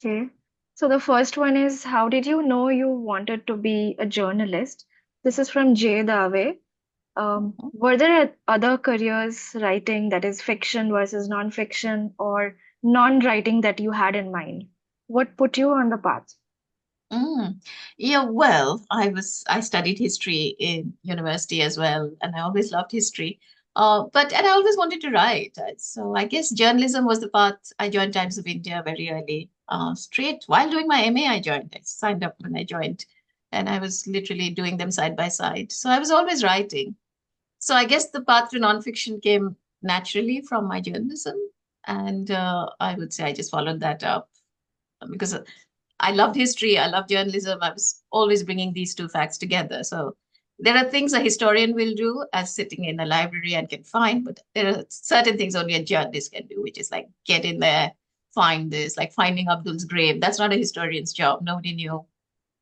Okay. So the first one is, how did you know you wanted to be a journalist? This is from Jay Dave. Mhm. Were there other careers writing, that is fiction versus non-fiction, or non-writing that you had in mind? What put you on the path? Mm. Yeah, well, I studied history in university as well, and I always loved history. And I always wanted to write. So I guess journalism was the path. I joined Times of India very early. Straight while doing my MA, I joined. I signed up when I joined, and I was literally doing them side by side. So I was always writing. So I guess the path to nonfiction came naturally from my journalism, and I would say I just followed that up because I loved history, I loved journalism. I was always bringing these two facts together. So there are things a historian will do as sitting in a library and can find, but there are certain things only a journalist can do, which is like get in there, find this, like finding Abdul's grave. That's not a historian's job. Nobody knew.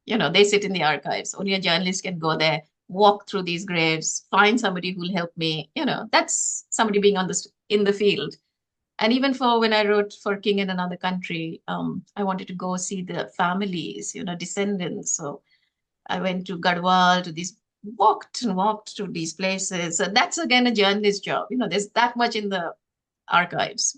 They sit in the archives. Only a journalist can go there, walk through these graves, find somebody who'll help me. That's somebody being on this in the field. And even for when I wrote for King in Another Country, I wanted to go see the families, descendants. So I went to Garhwal, to these, walked and walked to these places. So that's again a journalist job. There's that much in the archives.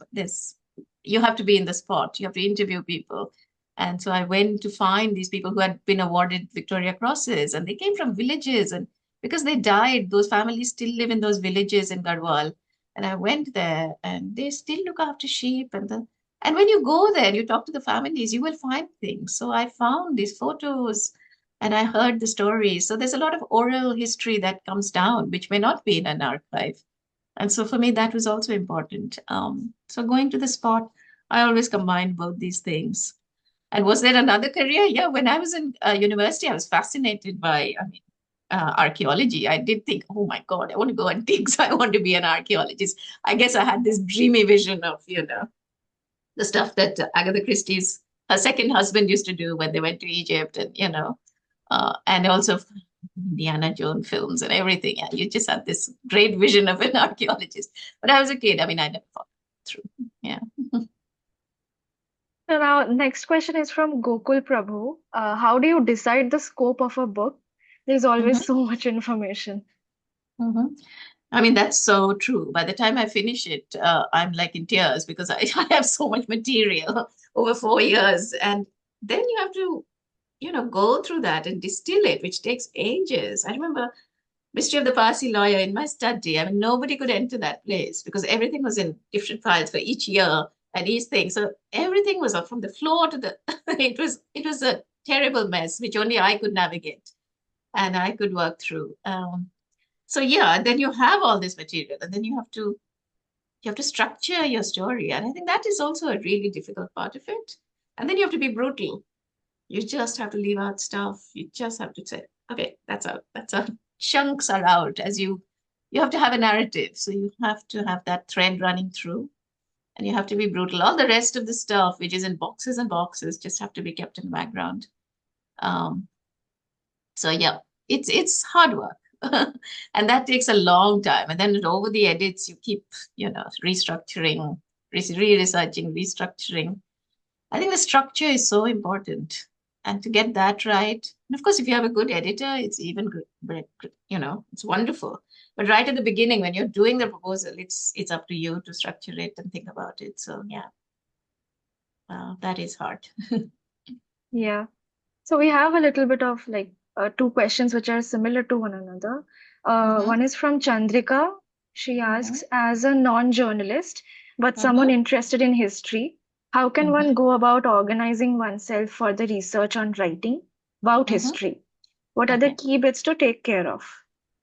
You have to be in the spot. You have to interview people. And so I went to find these people who had been awarded Victoria Crosses, and they came from villages. And because they died, those families still live in those villages in Garhwal. And I went there, and they still look after sheep. And when you go there, you talk to the families, you will find things. So I found these photos, and I heard the stories. So there's a lot of oral history that comes down, which may not be in an archive. And so for me, that was also important. So going to the spot, I always combined both these things. And was there another career? Yeah, when I was in university, I was fascinated by, archaeology. I did think, oh my God, I want to go and dig. So I want to be an archaeologist. I guess I had this dreamy vision of, the stuff that Agatha Christie's her second husband used to do when they went to Egypt, and also Indiana Jones films and everything. Yeah, you just had this great vision of an archaeologist. But I was a kid. I mean, I never thought through. Yeah. So now, next question is from Gokul Prabhu. How do you decide the scope of a book? There's always Mhm, so much information. mhm. I mean, that's so true. By the time I finish it, I'm like in tears because I have so much material over 4 years. And then you have to, go through that and distill it, which takes ages. I remember Mystery of the Parsi Lawyer in my study. I mean, nobody could enter that place because everything was in different files for each year and each thing. So everything was up from the floor to the. it was a terrible mess which only I could navigate and I could work through. So yeah, then you have all this material, and then you have to structure your story, and I think that is also a really difficult part of it. And then you have to be brutal. You just have to leave out stuff. You just have to say, okay, that's out. That's out. Chunks are out as you have to have a narrative. So you have to have that thread running through and you have to be brutal. All the rest of the stuff, which is in boxes and boxes, just have to be kept in the background. Um, so yeah, it's hard work. And that takes a long time. And then over the edits, you keep, restructuring, re-researching, restructuring. I think the structure is so important. And to get that right, and of course, if you have a good editor, it's even good, it's wonderful. But right at the beginning, when you're doing the proposal, it's up to you to structure it and think about it. So yeah, that is hard. Yeah. So we have a little bit of like two questions which are similar to one another. Mm-hmm, One is from Chandrika. She mm-hmm, asks, as a non-journalist, but someone mm-hmm, interested in history, how can one mm-hmm, go about organizing oneself for the research on writing about mm-hmm. history? What are the Okay. key bits to take care of?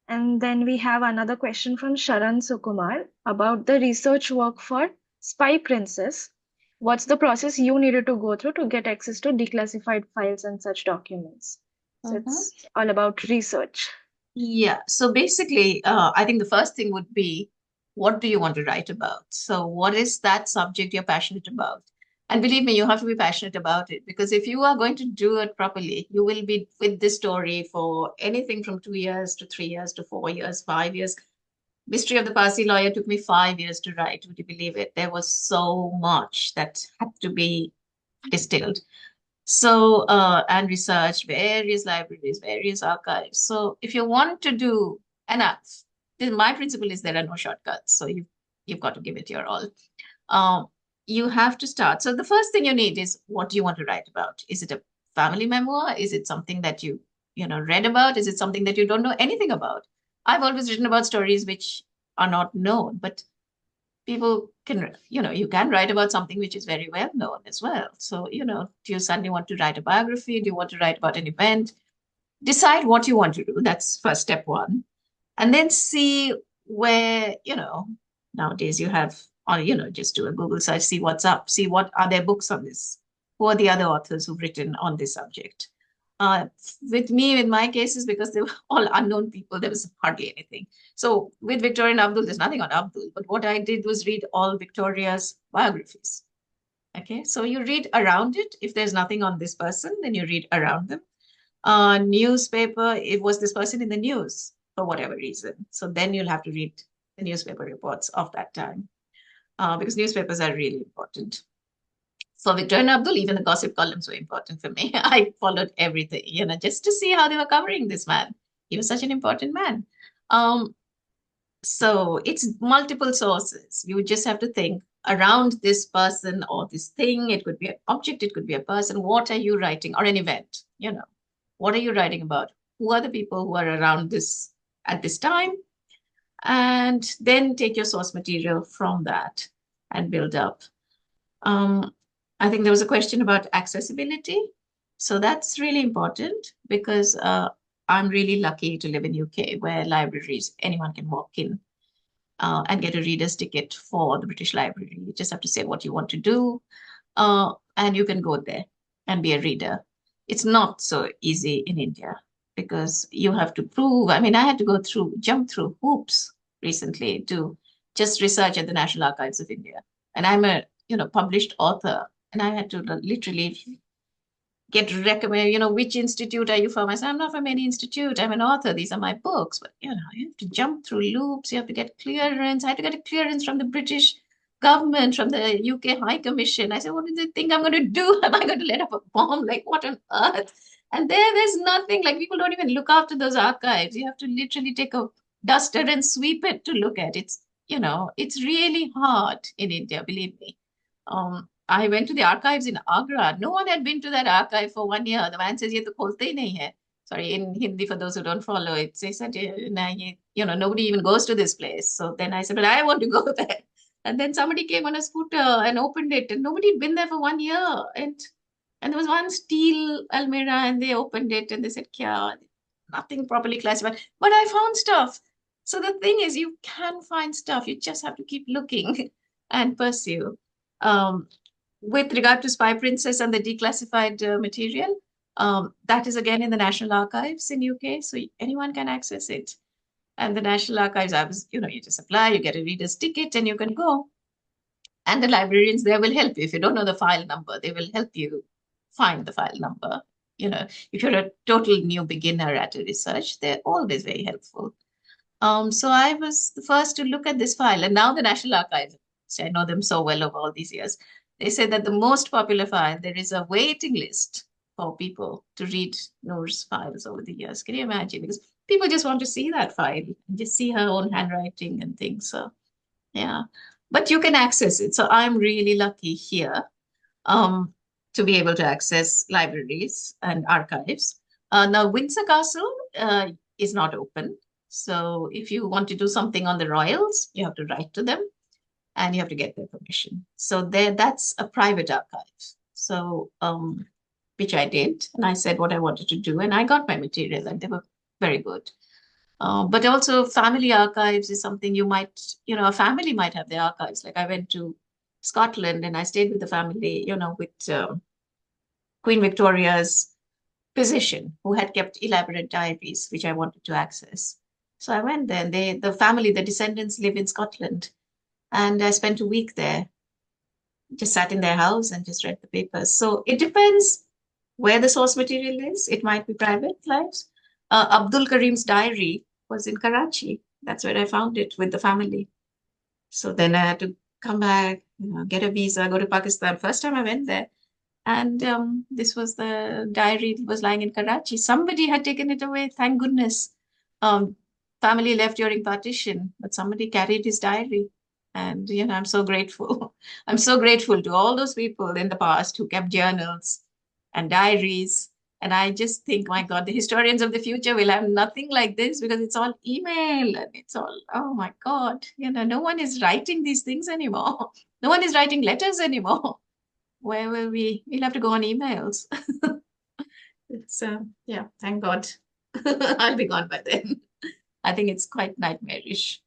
And then we have another question from Sharan Sukumar about the research work for Spy Princess. What's the process you needed to go through to get access to declassified files and such documents? So Mm-hmm. it's all about research. Yeah. So basically, I think the first thing would be what do you want to write about? So, what is that subject you're passionate about? And believe me, you have to be passionate about it because if you are going to do it properly, you will be with this story for anything from 2 years to 3 years to 4 years, 5 years. Mystery of the Parsi Lawyer took me 5 years to write. Would you believe it? There was so much that had to be distilled. So, and research various libraries, various archives. So, if you want to do enough, then my principle is there are no shortcuts. So, you've got to give it your all. Um, you have to start. So, the first thing you need is what do you want to write about? Is it a family memoir? Is it something that you read about? Is it something that you don't know anything about? I've always written about stories which are not known, but people can, you can write about something which is very well known as well. So, do you suddenly want to write a biography? Do you want to write about an event? Decide what you want to do. That's first step one. And then see where, nowadays you have, or, just do a Google search, see what's up, see what are there books on this? Who are the other authors who've written on this subject? Uh, with me, in my cases, because they were all unknown people, there was hardly anything. So with Victoria and Abdul, there's nothing on Abdul. But what I did was read all Victoria's biographies. Okay, so you read around it. If there's nothing on this person, then you read around them. Newspaper, it was this person in the news for whatever reason. So then you'll have to read the newspaper reports of that time because newspapers are really important. For Victoria and Abdul, even the gossip columns were important for me. I followed everything, just to see how they were covering this man. He was such an important man. Um, so it's multiple sources. You just have to think around this person or this thing. It could be an object, it could be a person. What are you writing or an event? What are you writing about? Who are the people who are around this at this time? And then take your source material from that and build up. Um, I think there was a question about accessibility. So that's really important because I'm really lucky to live in UK where libraries, anyone can walk in and get a reader's ticket for the British Library. You just have to say what you want to do and you can go there and be a reader. It's not so easy in India because you have to prove. I mean, I had to jump through hoops recently to just research at the National Archives of India. And I'm a, published author, and I had to literally get recommended, which institute are you from? I said, I'm not from any institute. I'm an author. These are my books. But, you have to jump through loops. You have to get clearance. I had to get a clearance from the British government, from the UK High Commission. I said, what do they think I'm going to do? Am I going to let up a bomb? Like, what on earth? And there's nothing. Like, people don't even look after those archives. You have to literally take a duster and sweep it to look at. It's really hard in India, believe me. I went to the archives in Agra. No one had been to that archive for 1 year. The man says, "ये तो खोलते ही नहीं है." Sorry, in Hindi, for those who don't follow it, they said, nobody even goes to this place. So then I said, but I want to go there. And then somebody came on a scooter and opened it, and nobody had been there for 1 year. And there was one steel almirah, and they opened it, and they said, "Kya?" Nothing properly classified. But I found stuff. So the thing is, you can find stuff. You just have to keep looking and pursue. Um, with regard to Spy Princess and the declassified material, that is again in the National Archives in UK, so anyone can access it. And the National Archives, you just apply, you get a reader's ticket, and you can go. And the librarians there will help you. If you don't know the file number, they will help you find the file number. If you're a total new beginner at a research, they're always very helpful. So I was the first to look at this file, and now the National Archives, I know them so well over all these years, they say that the most popular file, there is a waiting list for people to read Noor's files over the years. Can you imagine? Because people just want to see that file and just see her own handwriting and things. So, yeah. But you can access it. So I'm really lucky here um, to be able to access libraries and archives. Now, Windsor Castle is not open. So if you want to do something on the royals, you have to write to them and you have to get their permission. So that's a private archive. So which I did, and I said what I wanted to do, and I got my material, and they were very good. But also family archives is something a family might have their archives. Like I went to Scotland and I stayed with the family, with Queen Victoria's physician who had kept elaborate diaries, which I wanted to access. So I went there, and the descendants live in Scotland. And I spent a week there, just sat in their house and just read the papers. So it depends where the source material is. It might be private lives. Abdul Karim's diary was in Karachi. That's where I found it with the family. So then I had to come back, get a visa, go to Pakistan. First time I went there. And this was the diary. It was lying in Karachi. Somebody had taken it away. Thank goodness. Um, Family left during partition, but somebody carried his diary. And I'm so grateful. I'm so grateful to all those people in the past who kept journals and diaries. And I just think, my God, the historians of the future will have nothing like this because it's all email and it's all, oh my God, no one is writing these things anymore. No one is writing letters anymore. Where will we? We'll have to go on emails. It's yeah, thank God. I'll be gone by then. I think it's quite nightmarish.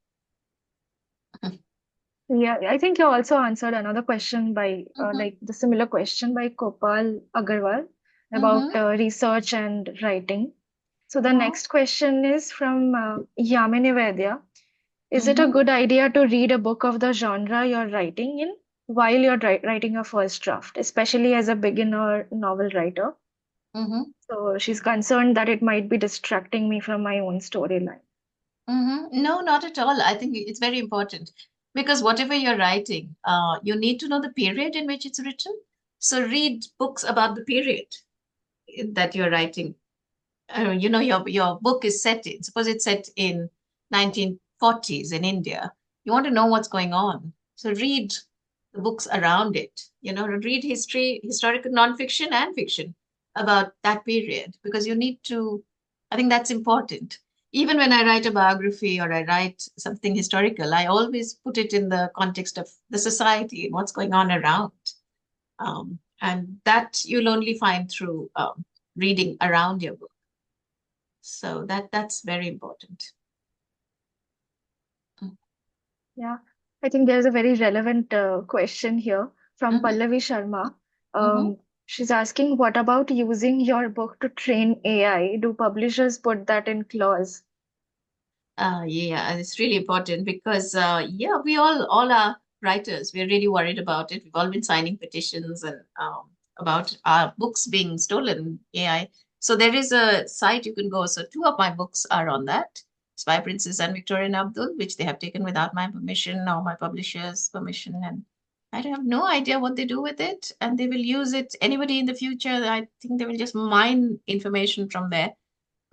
Yeah, I think you also answered another question by Mm-hmm. like the similar question by Gopal Agarwal about Mm-hmm. research and writing. So the Mm-hmm. next question is from Yamini Vaidya. Is it a Mm-hmm. good idea to read a book of the genre you're writing in while you're writing a first draft, especially as a beginner novel writer? Mm-hmm. So she's concerned that it might be distracting me from my own storyline. Mm-hmm. No, not at all. I think it's very important because whatever you're writing, you need to know the period in which it's written. So read books about the period that you're writing. Your book is set in, suppose it's set in 1940s in India. You want to know what's going on. So read the books around it. Read history, historical nonfiction and fiction about that period because you need to, I think that's important. Even when I write a biography or I write something historical, I always put it in the context of the society and what's going on around. And that you'll only find through reading around your book. So that's very important. Yeah, I think there's a very relevant question here from Mm-hmm. Pallavi Sharma. Mm-hmm. She's asking, what about using your book to train AI? Do publishers put that in clause? Yeah, and it's really important because yeah, we all are writers. We're really worried about it. We've all been signing petitions and about our books being stolen AI. So there is a site you can go. So two of my books are on that. Spy Princess and Victorian Abdul, which they have taken without my permission or my publisher's permission. And I have no idea what they do with it. And they will use it. Anybody in the future, I think they will just mine information from there,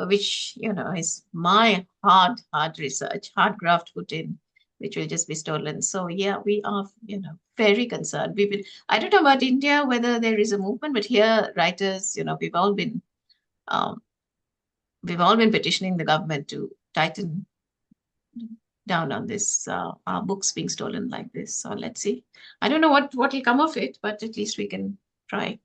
which is my hard research, hard graft put in, which will just be stolen. So yeah, we are very concerned. I don't know about India whether there is a movement, but here writers, um, we've all been petitioning the government to tighten down on this, our books being stolen like this. So let's see. I don't know what will come of it, but at least we can try.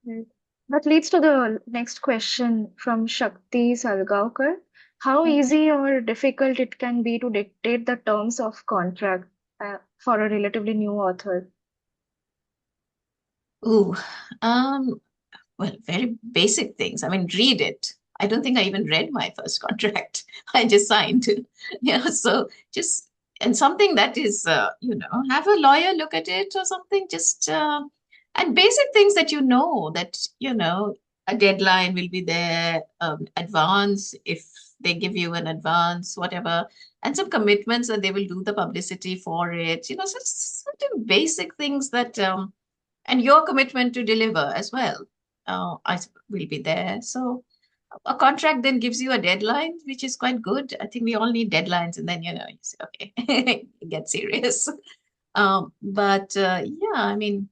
Right. That leads to the next question from Shakti Salgaonkar. How Mhm. easy or difficult it can be to dictate the terms of contract for a relatively new author? Ooh, um, well, very basic things. I mean, read it. I don't think I even read my first contract. I just signed. So just, and something that is, have a lawyer look at it or something. Just, and basic things that that, a deadline will be there, advance if they give you an advance, whatever, and some commitments that they will do the publicity for it. Such certain basic things that, and your commitment to deliver as well, will be there. So a contract then gives you a deadline, which is quite good. I think we all need deadlines, and then you say, okay, get serious. But yeah, I mean,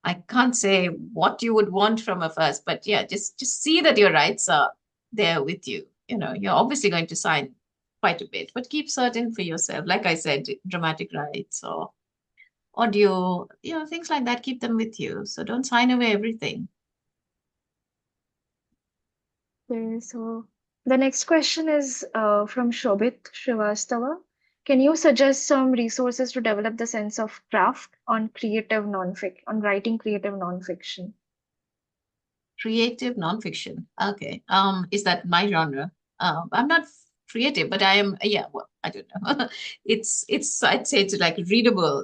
I can't say what you would want from a first, but yeah, just see that your rights are there with you. You're obviously going to sign quite a bit, but keep certain for yourself. Like I said, dramatic rights or audio, things like that, keep them with you. So don't sign away everything. Okay, so the next question is from Shobit Srivastava. Can you suggest some resources to develop the sense of craft on on writing creative nonfiction? Creative nonfiction. Okay. Is that my genre? I'm not creative, but I am. Yeah. Well, I don't know. It's. I'd say it's like readable.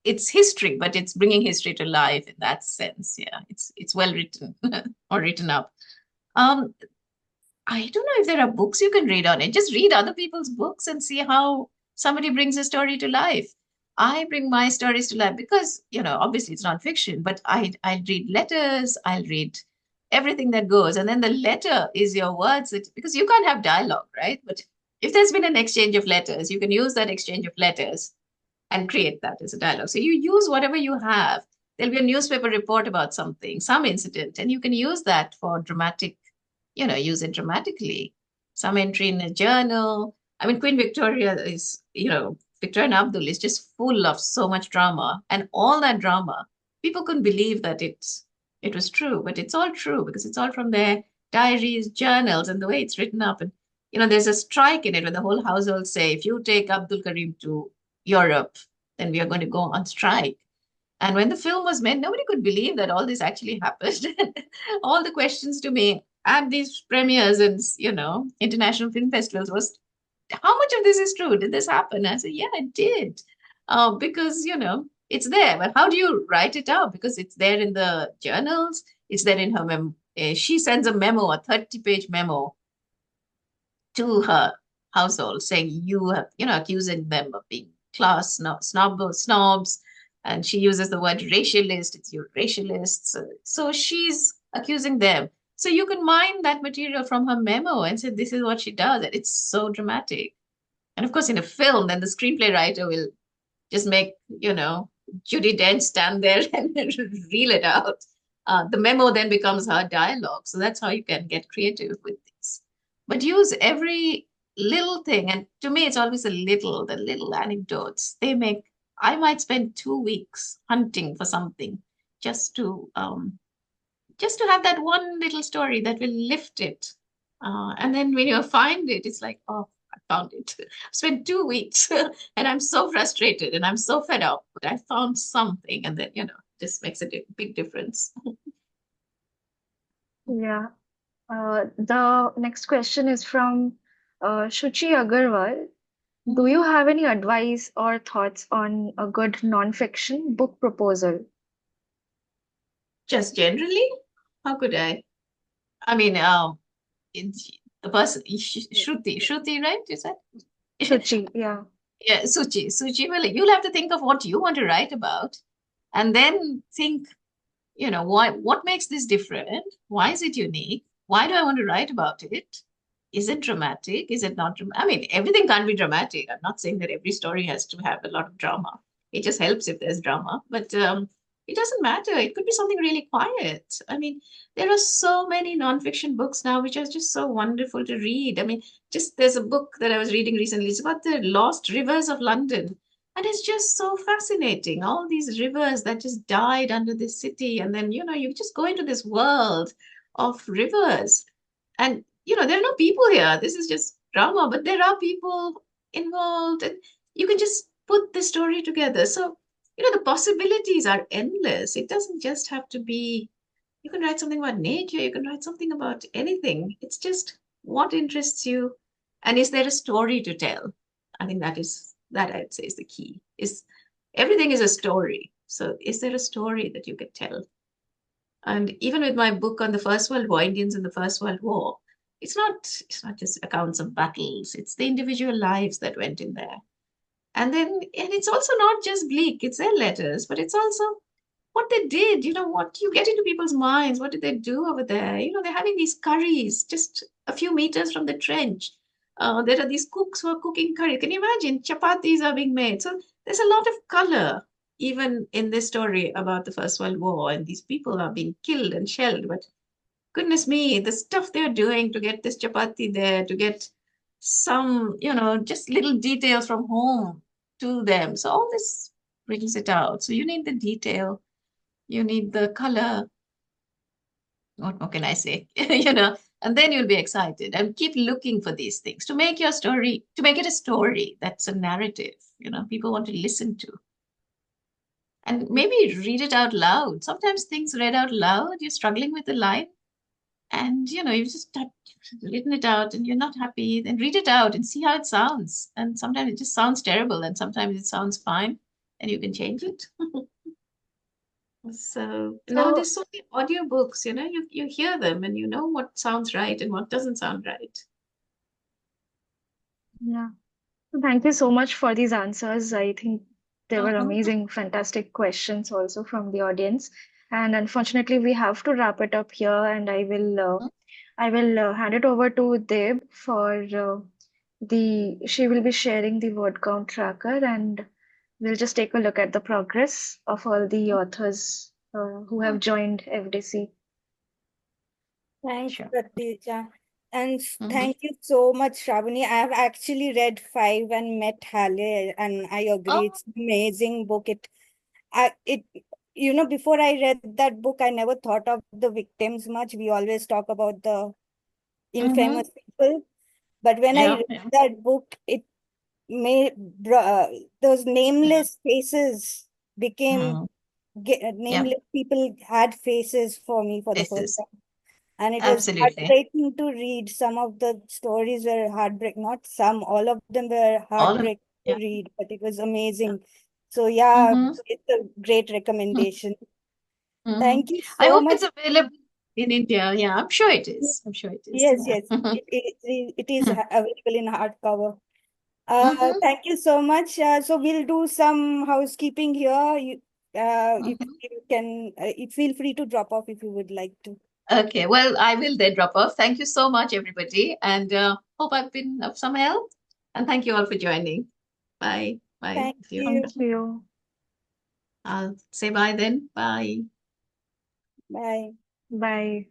It's history, but it's bringing history to life in that sense. Yeah. It's well written or written up. Um, I don't know if there are books you can read on it. Just read other people's books and see how somebody brings a story to life. I bring my stories to life because, obviously it's not fiction, but I'll read letters, I'll read everything that goes. And then the letter is your words, because you can't have dialogue, right? But if there's been an exchange of letters, you can use that exchange of letters and create that as a dialogue. So you use whatever you have. There'll be a newspaper report about something, some incident, and you can use that for dramatic, use it dramatically. Some entry in a journal. I mean, Queen Victoria is, Victoria and Abdul is just full of so much drama. And all that drama, people couldn't believe that it was true, but it's all true because it's all from their diaries, journals, and the way it's written up. And there's a strike in it when the whole household say, if you take Abdul Karim to Europe, then we are going to go on strike. And when the film was made, nobody could believe that all this actually happened. All the questions to me at these premieres and international film festivals was, how much of this is true? Did this happen? I said, yeah, it did. Because it's there. But how do you write it out? Because it's there in the journals. It's there in her she sends a memo, a 30-page memo to her household saying you have, accusing them of being class snobs. And she uses the word racialist. It's your racialists. So she's accusing them. So you can mine that material from her memo and say, this is what she does. And it's so dramatic. And of course, in a film, then the screenplay writer will just make, Judi Dench stand there and reel it out. The memo then becomes her dialogue. So that's how you can get creative with this. But use every little thing. And to me, it's always the little anecdotes. I might spend 2 weeks hunting for something just to have that one little story that will lift it. And then when you find it, it's like, oh, I found it. Spent 2 weeks and I'm so frustrated and I'm so fed up, but I found something. And then, just makes a big difference. Yeah. The next question is from Shuchi Agarwal. Do you Mhm. have any advice or thoughts on a good non-fiction book proposal? Just generally, how could I? I mean, it's the person, Shruti, right? You said? Shuchi, yeah. Yeah, Suchi, well, you'll have to think of what you want to write about and then think, what makes this different? Why is it unique? Why do I want to write about it? Is it dramatic? Is it not dramatic? I mean, everything can't be dramatic. I'm not saying that every story has to have a lot of drama. It just helps if there's drama, but it doesn't matter. It could be something really quiet. I mean, there are so many nonfiction books now which are just so wonderful to read. I mean, just there's a book that I was reading recently. It's about the lost rivers of London. And it's just so fascinating. All these rivers that just died under this city. And then, you just go into this world of rivers. And, there are no people here. This is just drama, but there are people involved. And you can just put the story together. So, the possibilities are endless. It doesn't just have to be, you can write something about nature, you can write something about anything. It's just what interests you. And is there a story to tell? I think that I'd say is the key. Is everything is a story. So is there a story that you could tell? And even with my book on the First World War, Indians in the First World War, it's not just accounts of battles, it's the individual lives that went in there. And it's also not just bleak, it's their letters, but it's also what they did, what you get into people's minds. What did they do over there? They're having these curries just a few meters from the trench. There are these cooks who are cooking curry. Can you imagine? Chapatis are being made. So there's a lot of color even in this story about the First World War, and these people are being killed and shelled. But goodness me, the stuff they're doing to get this chapati there, to get some, just little details from home to them. So all this brings it out. So you need the detail, you need the color. What more can I say? And then you'll be excited and keep looking for these things to make your story, to make it a story that's a narrative, people want to listen to. And maybe read it out loud. Sometimes things read out loud, you're struggling with the line, and you've just written it out and you're not happy, then read it out and see how it sounds. And sometimes it just sounds terrible, and sometimes it sounds fine, and you can change it. So now So, there's so many audiobooks, you hear them and you know what sounds right and what doesn't sound right. yeah. Thank you so much for these answers. I think There were Mhm. amazing, fantastic questions also from the audience. And unfortunately, we have to wrap it up here, and I will hand it over to Deb for the she will be sharing the word count tracker, and we'll just take a look at the progress of all the authors who have joined FDC. Thanks, Sure. Pratisha. And Mhm. thank you so much, Shravani. I have actually read five and met Halle, and I agree, Oh, it's an amazing book. Before I read that book, I never thought of the victims much. We always talk about the mhm. infamous people. But when I Yeah, read yeah. that book, it made those nameless faces became Mm. Yeah, nameless people had faces for me for the this first is time. And it was absolutely heartbreaking to read. Some of the stories were heartbreaking, not some, all of them were all of heartbreaking to yeah. read, but it was amazing. So, yeah, Mhm. it's a great recommendation. Mhm. Thank you I so hope much. it's available in India. Yeah, I'm sure it is. I'm sure it is. Yes, Yeah. yes, it is available in hardcover. Mhm. Thank you so much. So we'll do some housekeeping here. If Mhm. you can, feel free to drop off if you would like to. Okay, well, I will then drop off. Thank you so much, everybody, and hope I've been of some help. And thank you all for joining. Bye. Bye. Thank See you. you. Thank you. I'll say bye then. Bye. Bye. Bye.